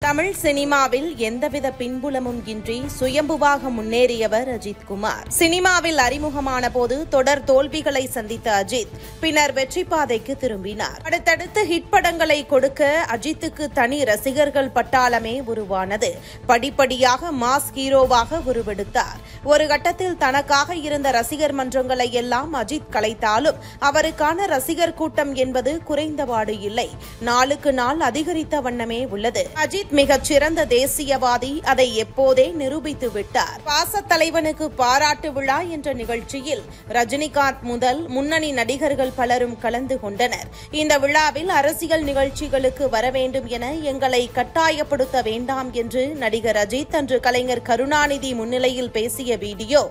தமிழ் சினிமாவில் எந்தவித பின்புலமும் இன்றி சுயம்புவாக முன்னேறியவர் அஜித் குமார். சினிமாவில் அறிமுகமான போது தொடர் தோல்விகளை சந்தித்த அஜித் பின்னர் வெற்றி பாதைக்கு திரும்பினார். அடுத்தடுத்து ஹிட் படங்களை கொடுக்க அஜித்துக்கு தனி ரசிகர்கள் பட்டாளமே உருவானது. படிப்படியாக மாஸ் ஹீரோவாக உருவெடுத்தார். ஒரு கட்டத்தில் தனக்காக இருந்த ரசிகர் மன்றங்களை எல்லாம் அஜித் கலைத்தாலும் அவருக்கான ரசிகர் கூட்டம் என்பது குறைந்தபாடு இல்லை, நாளுக்கு நாள் அதிகரித்த வண்ணமே உள்ளது. அஜித் மிகச் சிறந்த தேசியவாதி, அதை எப்போதே நிரூபித்து விட்டார். பாசத் தலைவனுக்கு பாராட்டு விழா என்ற நிகழ்ச்சியில் ரஜினிகாந்த் முதல் முன்னணி நடிகர்கள் பலரும் கலந்து கொண்டனர். இந்த விழாவில் அரசியல் நிகழ்ச்சிகளுக்கு வர வேண்டும் என எங்களை கட்டாயப்படுத்த வேண்டாம் என்று நடிகர் அஜித் அன்று கலைஞர் கருணாநிதி முன்னிலையில் பேசிய வீடியோ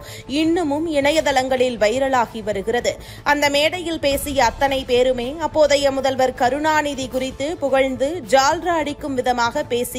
இன்னமும் இணையதளங்களில் வைரலாகி வருகிறது. அந்த மேடையில் பேசிய அத்தனை பேருமே அப்போதைய முதல்வர் கருணாநிதி குறித்து புகழ்ந்து ஜால்ரா அடிக்கும் விதமாக பேசியிருந்தனர்.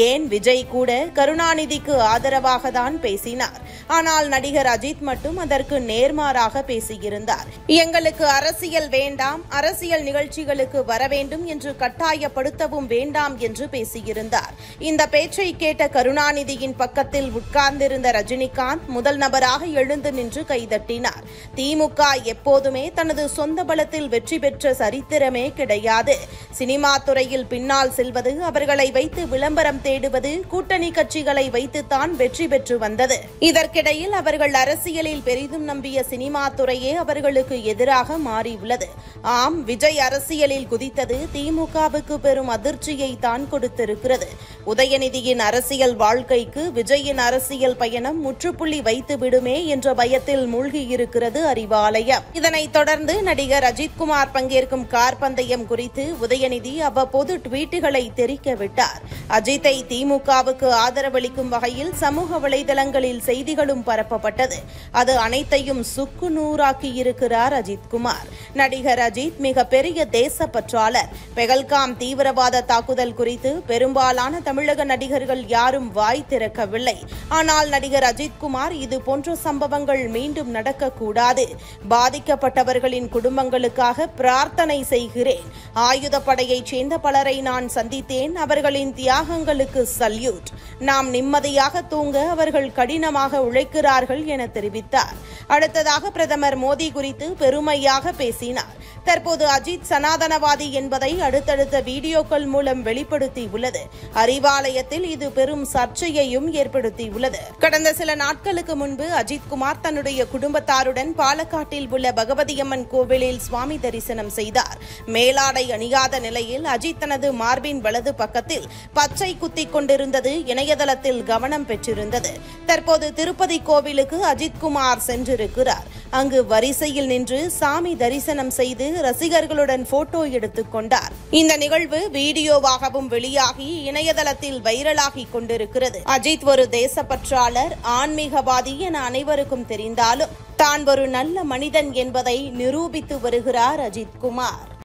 ஏன் விஜய் கூட கருணாநிதிக்கு ஆதரவாக தான் பேசினார். ஆனால் நடிகர் அஜித் மட்டும் அதற்கு நேர்மாறாக பேசியிருந்தார். எங்களுக்கு அரசியல் வேண்டாம், அரசியல் நிகழ்ச்சிகளுக்கு வர வேண்டும் என்று கட்டாயப்படுத்தவும் வேண்டாம் என்று பேசியிருந்தார். இந்த பேச்சை கேட்ட கருணாநிதியின் பக்கத்தில் உட்கார்ந்திருந்த ரஜினிகாந்த் முதல் நபராக எழுந்து நின்று கைதட்டினார். திமுக எப்போதுமே தனது சொந்த பலத்தில் வெற்றி பெற்ற சரித்திரமே கிடையாது. சினிமா துறையில் பின்னால் செல்வது, அவர்களை வைத்து விளம்பரம் தேடுவது, கூட்டணி கட்சிகளை வைத்துத்தான் வெற்றி பெற்று வந்தது. இதற்கிடையில் அவர்கள் அரசியலில் பெரிதும் நம்பிய சினிமா துறையே அவர்களுக்கு எதிராக மாறியுள்ளது. ஆம், விஜய் அரசியலில் குதித்தது திமுகவுக்கு பெரும் அதிர்ச்சியை தான் கொடுத்திருக்கிறது. உதயநிதியின் அரசியல் வாழ்க்கைக்கு விஜயின் அரசியல் பயணம் முற்றுப்புள்ளி வைத்து விடுமே என்ற பயத்தில் மூழ்கியிருக்கிறது அறிவாலயம். இதனைத் தொடர்ந்து நடிகர் அஜித்குமார் பங்கேற்கும் கார் பந்தயம் குறித்து உதயநிதி அவ்வப்போது டுவீட்டுகளை தெரிவிக்க விட்டார். அஜித்தை திமுகவுக்கு ஆதரவளிக்கும் வகையில் சமூக வலைதளங்களில் செய்திகளும் பரப்பப்பட்டது. அது அனைத்தையும் சுக்கு நூறாக்கியிருக்கிறார் அஜித்குமார். நடிகர் அஜித் மிகப்பெரிய தேசப்பற்றாளர். பெகல்காம் தீவிரவாத தாக்குதல் குறித்து பெரும்பாலான தமிழக நடிகர்கள் யாரும் வாய் திறக்கவில்லை. ஆனால் நடிகர் அஜித்குமார் இது போன்ற சம்பவங்கள் மீண்டும் நடக்கக்கூடாது. பாதிக்கப்பட்டவர்களின் குடும்பங்களுக்காக பிரார்த்தனை செய்கிறேன். ஆயுதப்படையைச் சேர்ந்த பலரை நான் சந்தித்தேன். அவர்களின் தியாகங்களுக்கு சல்யூட். நாம் நிம்மதியாக தூங்க அவர்கள் கடினமாக உழைக்கிறார்கள் என தெரிவித்தார். அடுத்ததாக பிரதமர் மோடி குறித்து பெருமையாக பேசினார். தற்போது அஜித் சனாதனவாதி என்பதை அடுத்தடுத்த வீடியோக்கள் மூலம் வெளிப்படுத்தியுள்ளது. அறிவாலயத்தில் இது பெரும் சர்ச்சையையும் ஏற்படுத்தியுள்ளது. கடந்த சில நாட்களுக்கு முன்பு அஜித்குமார் தன்னுடைய குடும்பத்தாருடன் பாலக்காட்டில் உள்ள பகவதியம்மன் கோவிலில் சுவாமி தரிசனம் செய்தார். மேலாடை அணியாத நிலையில் அஜித் தனது மார்பின் வலது பக்கத்தில் பச்சை குத்திக் கொண்டிருந்தது இணையதளத்தில் கவனம் பெற்றிருந்தது. தற்போது திருப்பதி கோவிலுக்கு அஜித்குமார் சென்றிருக்கிறார். அங்கு வரிசையில் நின்று சாமி தரிசனம் செய்து ரசிகர்களுடன் போட்டோ எடுத்துக் கொண்டார். இந்த நிகழ்வு வீடியோவாகவும் வெளியாகி இணையதளத்தில் வைரலாகி கொண்டிருக்கிறது. அஜித் ஒரு தேசப்பற்றாளர், ஆன்மீகவாதி என அனைவருக்கும் தெரிந்தாலும் தான் ஒரு நல்ல மனிதன் என்பதை நிரூபித்து வருகிறார் அஜித்குமார்.